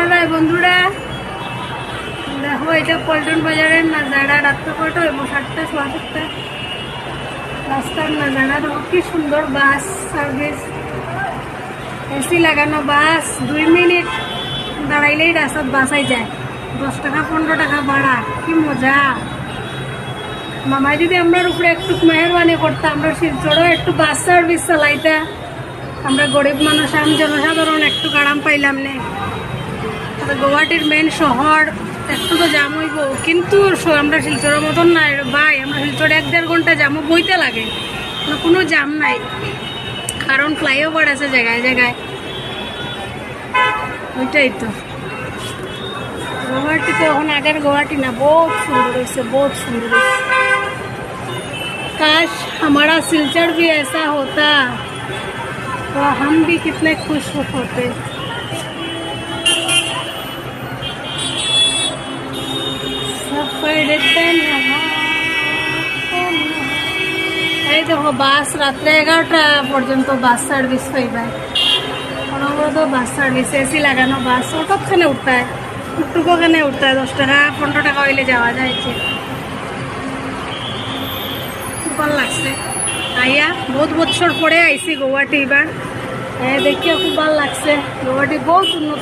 সন্ধ্যাবেলায় বন্ধুরা দেখো এটা পল্টন বাজারের নাজারা। রাত্রে কটা হইব? 7টা, 7:15। রাস্তার নাজারা দেখো, কি সুন্দর বাস সার্ভিস, এসি লাগানো বাস। 2 মিনিট দাঁড়াইলেই রাস্তাত বাসাই যায়। 10 টাকা 15 টাকা ভাড়া, কি মজা। মামাই যদি আমার উপরে একটু মেহরবানি করতো, আমরা শিলচরও একটু বাস সার্ভিস চালাইতা, আমরা গরিব মানুষ, আমি জনসাধারণ একটু আরাম পাইলাম না। গুয়াহাটির মেন শহর, একটু তো জাম হইব, কিন্তু আমরা শিলচরের মতন নাই ভাই। আমরা শিলচরে 1-1.5 ঘন্টা জামও বইতে লাগে, কোনো জাম নাই, কারণ ফ্লাইওভার আছে জায়গায় জায়গায়। ওইটাই তো गुवाहाटी। तो এখন আগের गुवाहाटी ना, बहुत सुंदर है, बहुत सुंदर है। काश हमारा सिलचर भी ऐसा होता तो हम भी कितने खुश होते। এই দেখো বাস রাত্রে 11টা পর্যন্ত বাস সার্ভিস পাইবা। অনবরত বাস সার্ভিস, এসি লাগানো বাস। অটোখানে উঠতায়, টুকোখানে উঠতায়, 10 টাকা 15 টাকা হইলে যাওয়া যায়। ভালো লাগছে আইয়া, বহুত বছর পরে আইসি গুয়াহাটি। এবার দেখিও খুব ভালো লাগছে। গুয়াহাটি বহুত উন্নত।